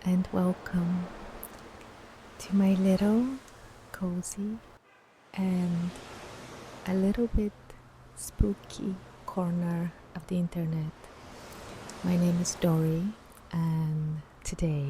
and welcome to my little cozy and a little bit spooky corner of the internet. My name is Dory, and today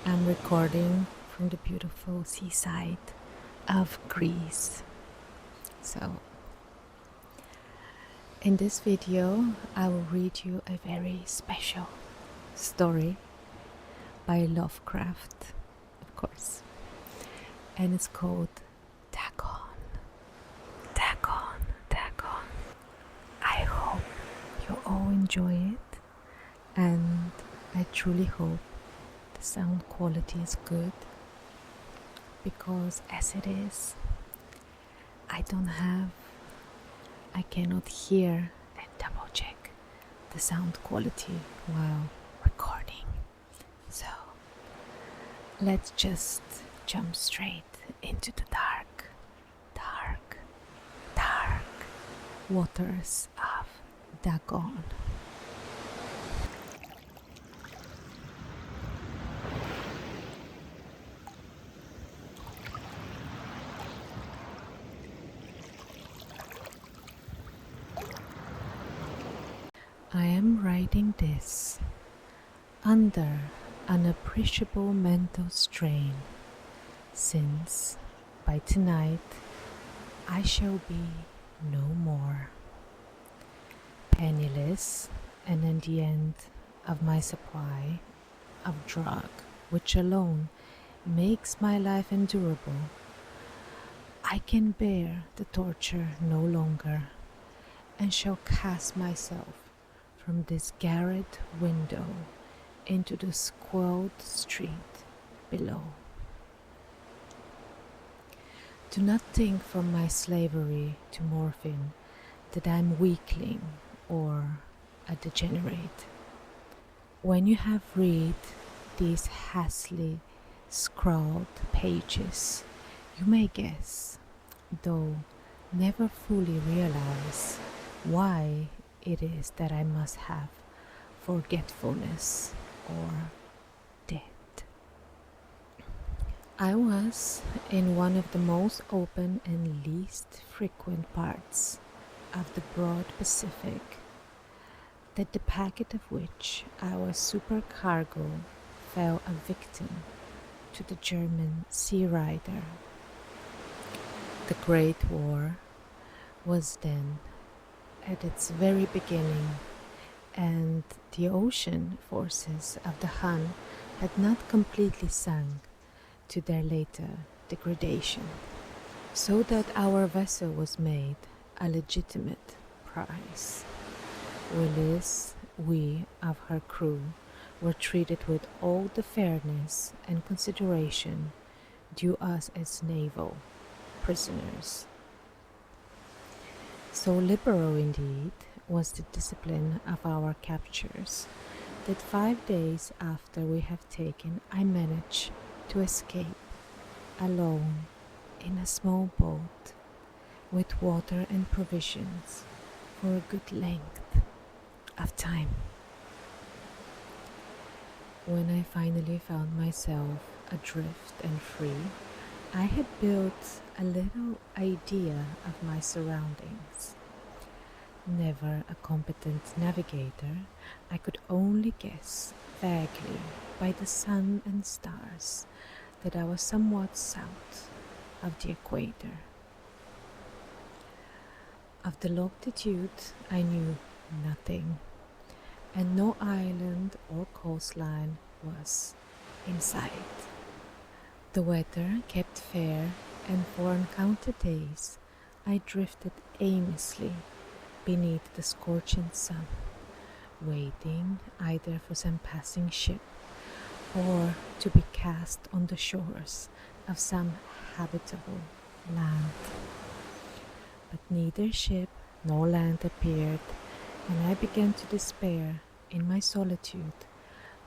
I'm recording from the beautiful seaside of Greece. So, in this video, I will read you a very special story by Lovecraft, of course, and it's called Dagon. Dagon, Dagon. I hope you all enjoy it, and I truly hope the sound quality is good, because as it is, I cannot hear and double check the sound quality while recording. So let's just jump straight into the dark, dark, dark waters of Dagon. I am writing this under an appreciable mental strain, since by tonight I shall be no more. Penniless, and in the end of my supply of drug, which alone makes my life endurable, I can bear the torture no longer, and shall cast myself from this garret window into the squalid street below. Do not think from my slavery to morphine that I am weakling or a degenerate. When you have read these hastily scrawled pages, you may guess, though never fully realize, why it is that I must have forgetfulness or death. I was in one of the most open and least frequent parts of the broad Pacific, that the packet of which our supercargo fell a victim to the German sea rider. The Great War was then at its very beginning, and the ocean forces of the Hun had not completely sunk to their later degradation, so that our vessel was made a legitimate prize, whereas we of her crew were treated with all the fairness and consideration due us as naval prisoners. So liberal indeed was the discipline of our captures, that 5 days after we have taken, I managed to escape alone in a small boat with water and provisions for a good length of time. When I finally found myself adrift and free, I had built a little idea of my surroundings. Never a competent navigator, I could only guess vaguely by the sun and stars that I was somewhat south of the equator. Of the longitude I knew nothing, and no island or coastline was in sight. The weather kept fair, and for uncounted days I drifted aimlessly beneath the scorching sun, waiting either for some passing ship or to be cast on the shores of some habitable land. But neither ship nor land appeared, and I began to despair in my solitude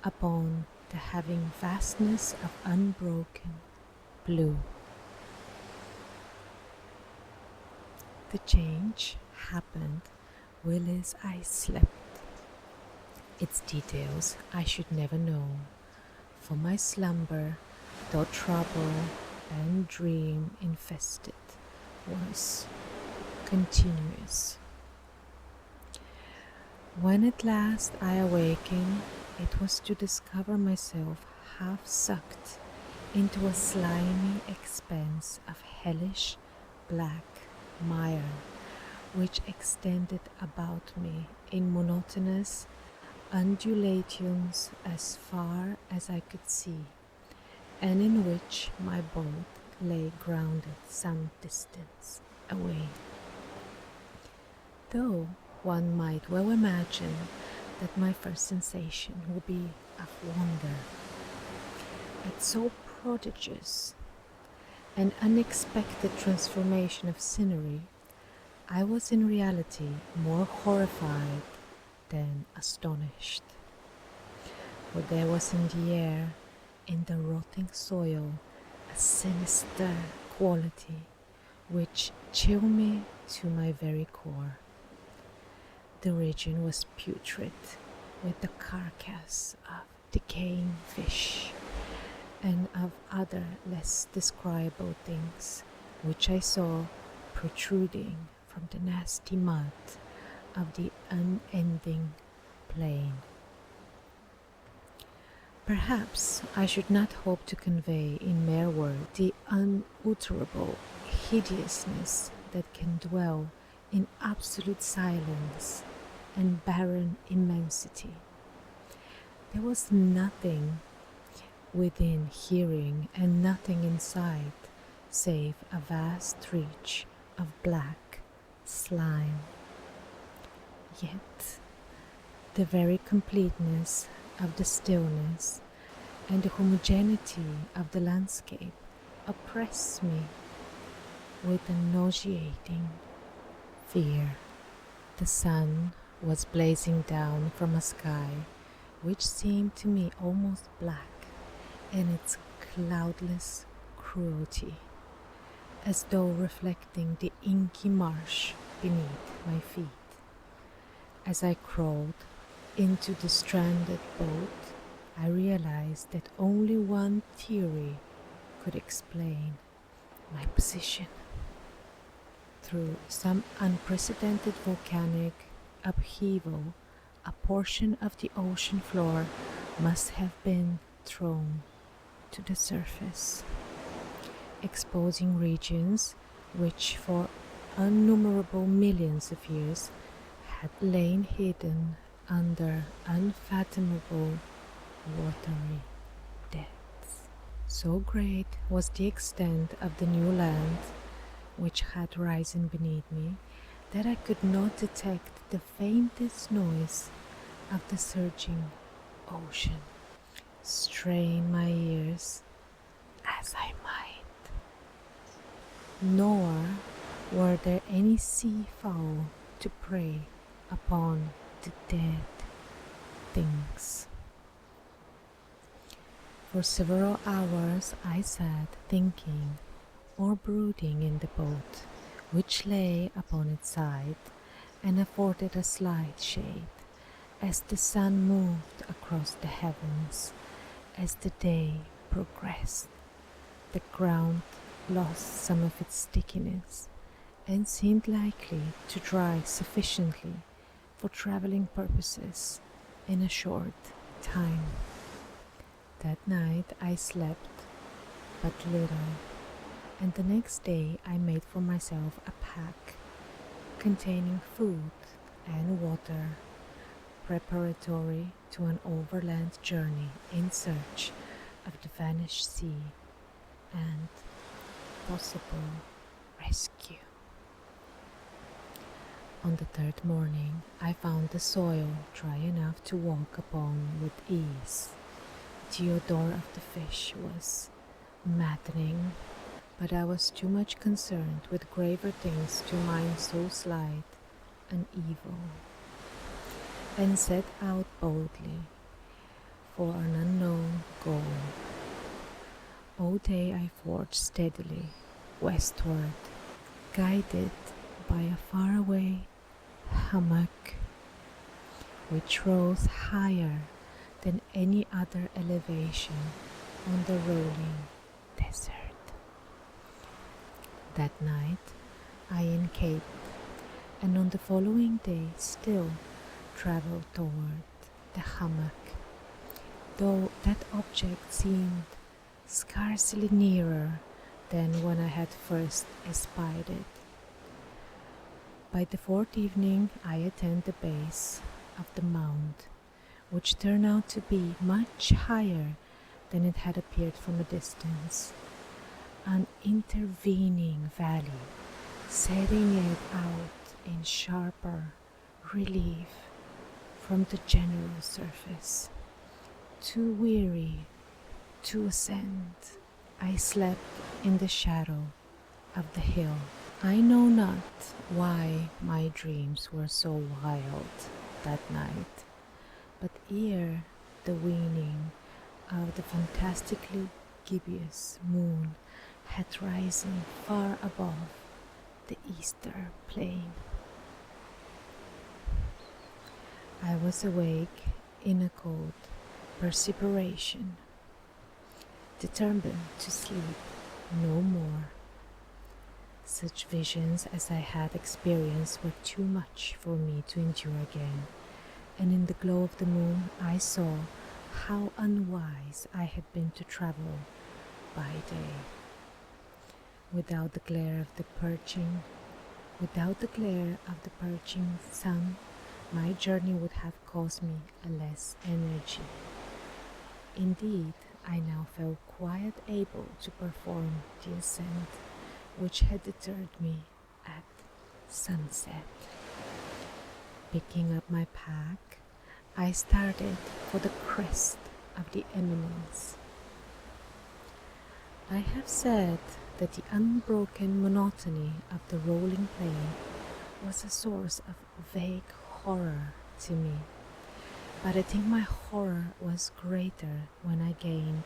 upon the having vastness of unbroken blue. The change happened whilst I slept. Its details I should never know, for my slumber, though trouble and dream infested, was continuous. When at last I awakened, it was to discover myself half sucked into a slimy expanse of hellish black mire, which extended about me in monotonous undulations as far as I could see, and in which my boat lay grounded some distance away. Though one might well imagine that my first sensation would be of wonder at so prodigious and unexpected transformation of scenery, I was in reality more horrified than astonished. For there was in the air, in the rotting soil, a sinister quality which chilled me to my very core. The region was putrid, with the carcass of decaying fish and of other less describable things, which I saw protruding from the nasty mud of the unending plain. Perhaps I should not hope to convey in mere words the unutterable hideousness that can dwell in absolute silence and barren immensity. There was nothing within hearing and nothing in sight save a vast reach of black slime. Yet the very completeness of the stillness and the homogeneity of the landscape oppressed me with a nauseating fear. The sun was blazing down from a sky which seemed to me almost black in its cloudless cruelty, as though reflecting the inky marsh beneath my feet. As I crawled into the stranded boat, I realized that only one theory could explain my position. Through some unprecedented volcanic upheaval, a portion of the ocean floor must have been thrown to the surface, exposing regions which for innumerable millions of years had lain hidden under unfathomable watery depths. So great was the extent of the new land which had risen beneath me that I could not detect the faintest noise of the surging ocean. Strain my ears as I might, nor were there any sea fowl to prey upon the dead things. For several hours I sat thinking or brooding in the boat, which lay upon its side and afforded a slight shade as the sun moved across the heavens. As the day progressed, the ground lost some of its stickiness and seemed likely to dry sufficiently for traveling purposes in a short time. That night I slept but little, and the next day I made for myself a pack containing food and water, preparatory to an overland journey in search of the vanished sea and possible rescue. On the third morning, I found the soil dry enough to walk upon with ease. The odor of the fish was maddening, but I was too much concerned with graver things to mind so slight an evil, and set out boldly for an unknown goal. All day I forged steadily westward, guided by a faraway hummock which rose higher than any other elevation on the rolling desert. That night I encamped, and on the following day still traveled toward the hammock, though that object seemed scarcely nearer than when I had first espied it. By the fourth evening I attained the base of the mound, which turned out to be much higher than it had appeared from a distance, an intervening valley, setting it out in sharper relief from the general surface. Too weary to ascend, I slept in the shadow of the hill. I know not why my dreams were so wild that night, but ere the waning of the fantastically gibbous moon had risen far above the eastern plain, I was awake in a cold perspiration, determined to sleep no more. Such visions as I had experienced were too much for me to endure again, and in the glow of the moon I saw how unwise I had been to travel by day. Without the glare of the perching sun, my journey would have cost me less energy. Indeed, I now felt quite able to perform the ascent, which had deterred me at sunset. Picking up my pack, I started for the crest of the eminence. I have said that the unbroken monotony of the rolling plain was a source of vague horror to me, but I think my horror was greater when I gained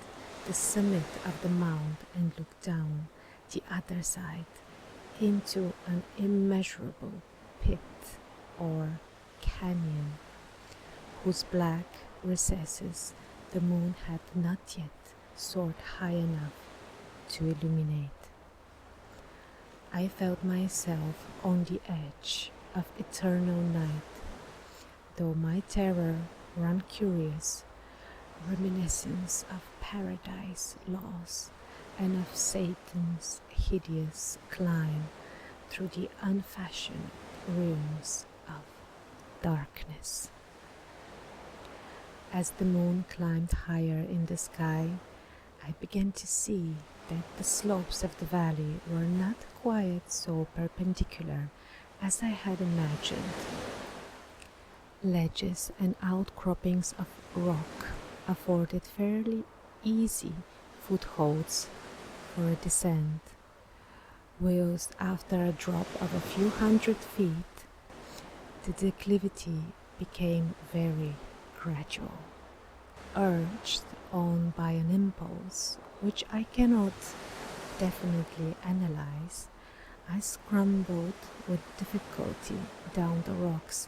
the summit of the mound and looked down the other side into an immeasurable pit or canyon, whose black recesses the moon had not yet soared high enough to illuminate. I felt myself on the edge of eternal night, though my terror ran curious reminiscence of paradise lost and of Satan's hideous climb through the unfashioned realms of darkness. As the moon climbed higher in the sky, I began to see that the slopes of the valley were not quite so perpendicular as I had imagined. Ledges and outcroppings of rock afforded fairly easy footholds for a descent, whilst after a drop of a few hundred feet, the declivity became very gradual. Urged on by an impulse which I cannot definitely analyze, I scrambled with difficulty down the rocks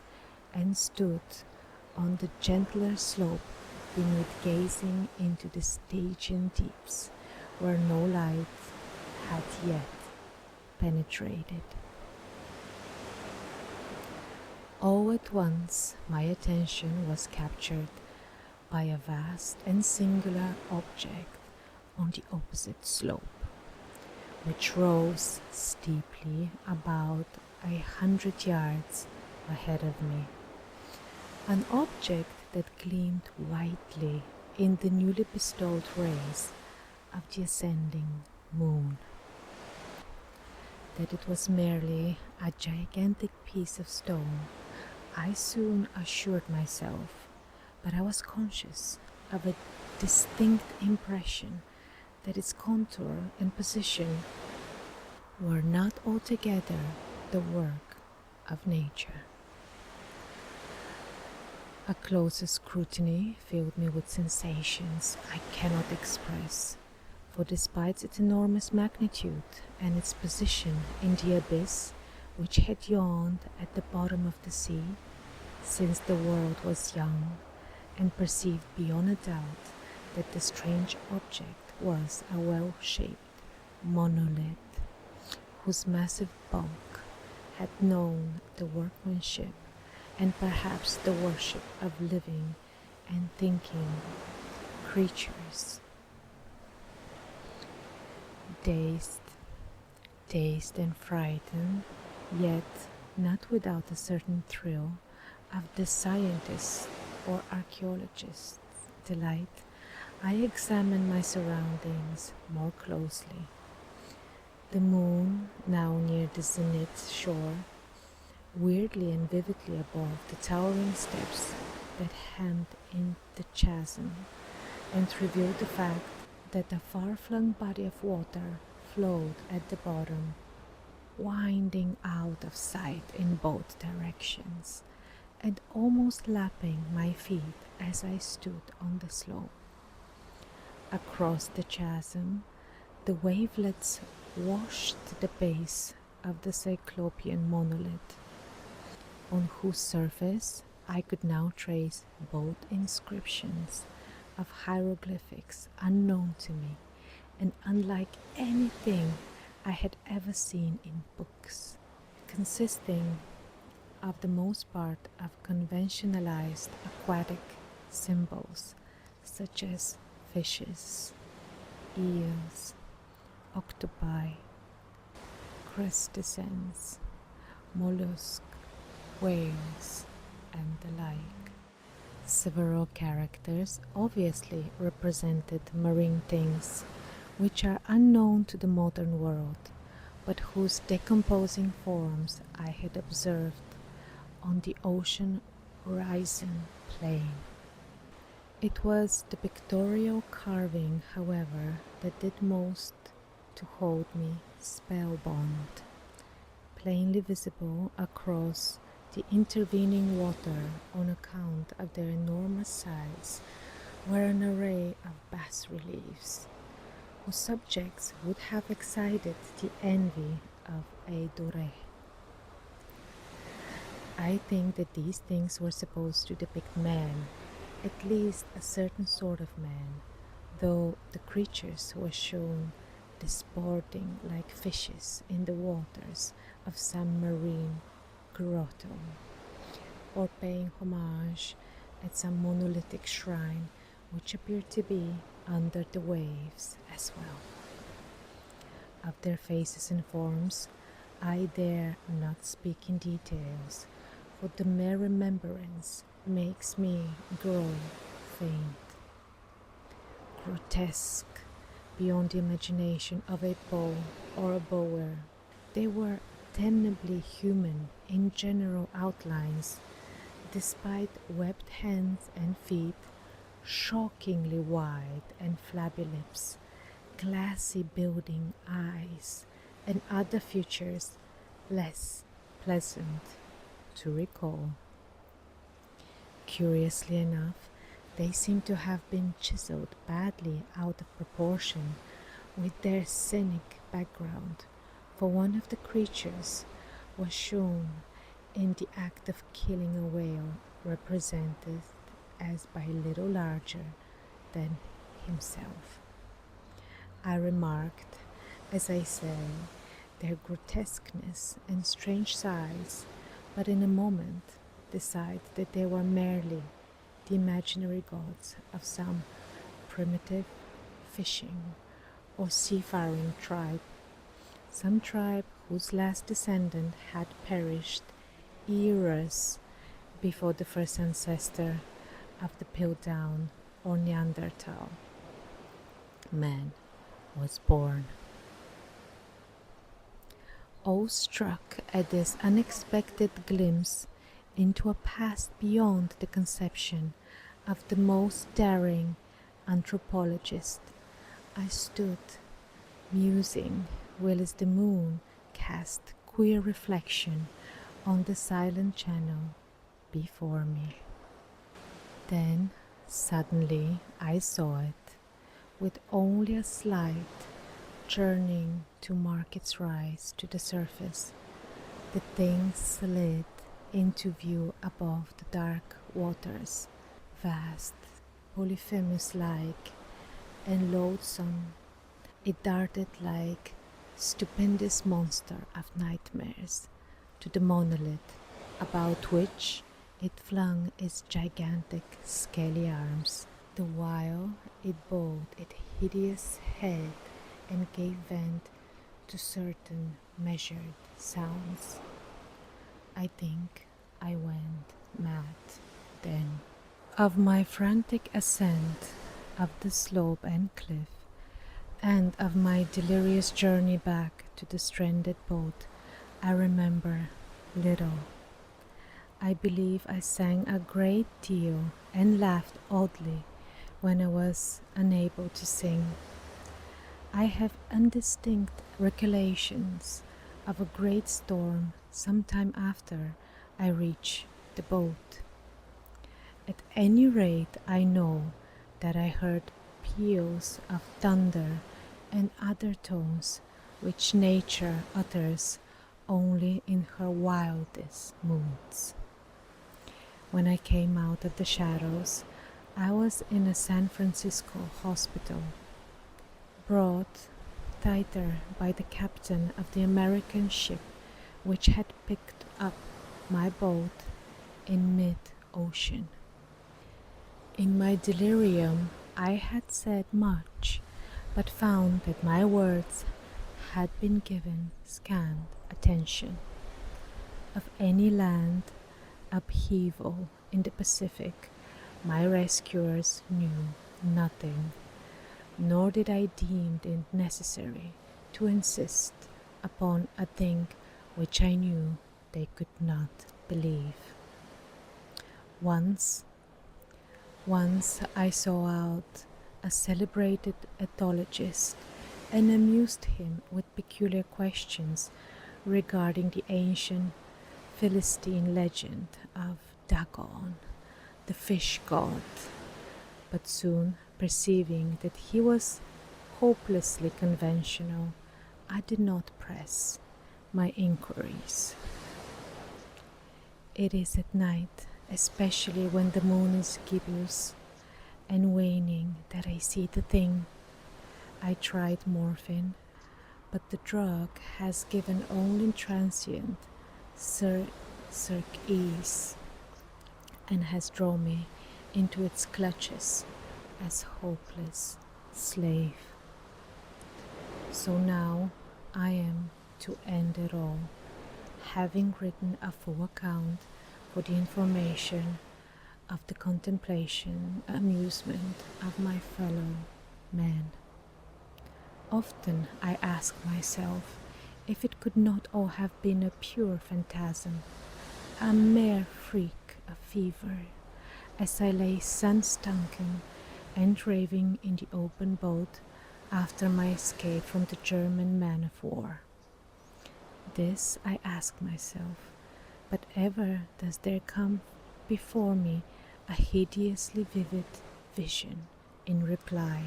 and stood on the gentler slope beneath, gazing into the Stygian deeps where no light had yet penetrated. All at once my attention was captured by a vast and singular object on the opposite slope, which rose steeply about 100 yards ahead of me. An object that gleamed whitely in the newly bestowed rays of the ascending moon. That it was merely a gigantic piece of stone, I soon assured myself, but I was conscious of a distinct impression that its contour and position were not altogether the work of nature. A closer scrutiny filled me with sensations I cannot express, for despite its enormous magnitude and its position in the abyss which had yawned at the bottom of the sea since the world was young, and perceived beyond a doubt that the strange object was a well-shaped monolith whose massive bulk had known the workmanship and perhaps the worship of living and thinking creatures. Dazed, dazed and frightened, yet not without a certain thrill of the scientist's or archaeologist's delight, I examined my surroundings more closely. The moon, now near the zenith shore, weirdly and vividly above the towering steps that hemmed in the chasm, and revealed the fact that a far-flung body of water flowed at the bottom, winding out of sight in both directions, and almost lapping my feet as I stood on the slope. Across the chasm, the wavelets washed the base of the cyclopean monolith, on whose surface I could now trace both inscriptions of hieroglyphics unknown to me and unlike anything I had ever seen in books, consisting of the most part of conventionalized aquatic symbols such as fishes, eels, octopi, crustaceans, mollusks, whales, and the like. Several characters obviously represented marine things which are unknown to the modern world, but whose decomposing forms I had observed on the ocean horizon plain. It was the pictorial carving, however, that did most to hold me spellbound. Plainly visible across the intervening water on account of their enormous size were an array of bas-reliefs, whose subjects would have excited the envy of a Doré. I think that these things were supposed to depict man, at least a certain sort of man, though the creatures were shown disporting like fishes in the waters of some marine grotto, or paying homage at some monolithic shrine which appeared to be under the waves as well. Of their faces and forms I dare not speak in details, for the mere remembrance makes me grow faint. Grotesque beyond the imagination of a bow or a bower, they were damnably human in general outlines, despite webbed hands and feet, shockingly wide and flabby lips, glassy building eyes, and other features less pleasant to recall. Curiously enough, they seem to have been chiseled badly out of proportion with their scenic background, for one of the creatures was shown in the act of killing a whale, represented as by little larger than himself. I remarked, as I say, their grotesqueness and strange size, but in a moment decided that they were merely the imaginary gods of some primitive fishing or seafaring tribe, some tribe whose last descendant had perished eras before the first ancestor of the Piltdown or Neanderthal man was born. Awestruck at this unexpected glimpse into a past beyond the conception of the most daring anthropologist, I stood musing whilst the moon cast queer reflection on the silent channel before me. Then suddenly I saw it, with only a slight churning to mark its rise to the surface. The thing slid into view above the dark waters, vast, Polyphemus-like, and loathsome. It darted like stupendous monster of nightmares to the monolith about which it flung its gigantic scaly arms, the while it bowed its hideous head and gave vent to certain measured sounds. I think I went mad then. Of my frantic ascent of the slope and cliff, and of my delirious journey back to the stranded boat, I remember little. I believe I sang a great deal and laughed oddly when I was unable to sing. I have indistinct recollections of a great storm some time after I reached the boat. At any rate, I know that I heard peals of thunder and other tones which nature utters only in her wildest moods. When I came out of the shadows, I was in a San Francisco hospital, brought thither by the captain of the American ship which had picked up my boat in mid-ocean. In my delirium I had said much, but found that my words had been given scant attention. Of any land upheaval in the Pacific, my rescuers knew nothing, nor did I deem it necessary to insist upon a thing which I knew they could not believe. Once I saw out a celebrated ethologist and amused him with peculiar questions regarding the ancient Philistine legend of Dagon, the fish god, but soon perceiving that he was hopelessly conventional, I did not press my inquiries. It is at night, especially when the moon is gibbous and waning, that I see the thing. I tried morphine, but the drug has given only transient ease and has drawn me into its clutches as hopeless slave. So now I am to end it all, having written a full account for the information of the contemplation, amusement of my fellow men. Often I ask myself if it could not all have been a pure phantasm, a mere freak of fever, as I lay sun-stunken and raving in the open boat after my escape from the German man of war. This I ask myself, but ever does there come before me a hideously vivid vision in reply.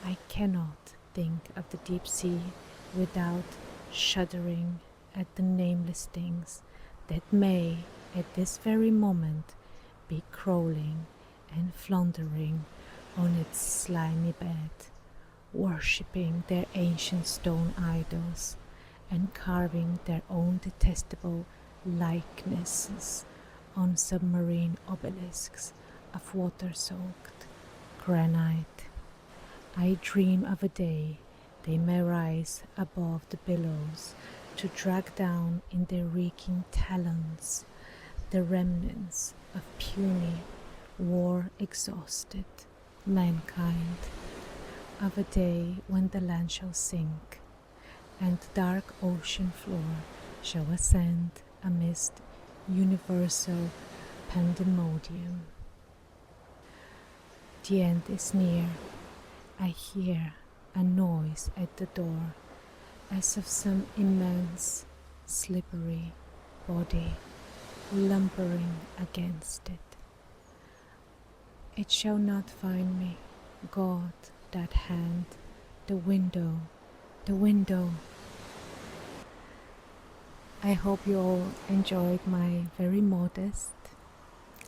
I cannot think of the deep sea without shuddering at the nameless things that may, at this very moment, be crawling and floundering on its slimy bed, worshipping their ancient stone idols and carving their own detestable likenesses on submarine obelisks of water-soaked granite. I dream of a day they may rise above the billows to drag down in their reeking talons the remnants of puny, war-exhausted mankind, of a day when the land shall sink and the dark ocean floor shall ascend amidst universal pandemonium. The end is near. I hear a noise at the door, as of some immense, slippery body lumbering against it. It shall not find me. God, that hand, the window, the window. I hope you all enjoyed my very modest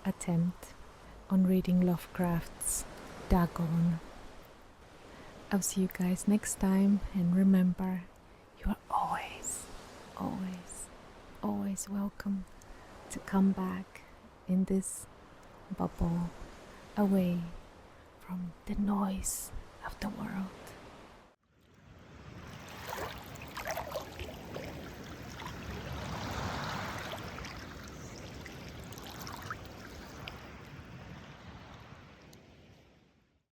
attempt on reading Lovecraft's Dagon. I'll see you guys next time, and remember, you are always welcome to come back in this bubble away from the noise of the world.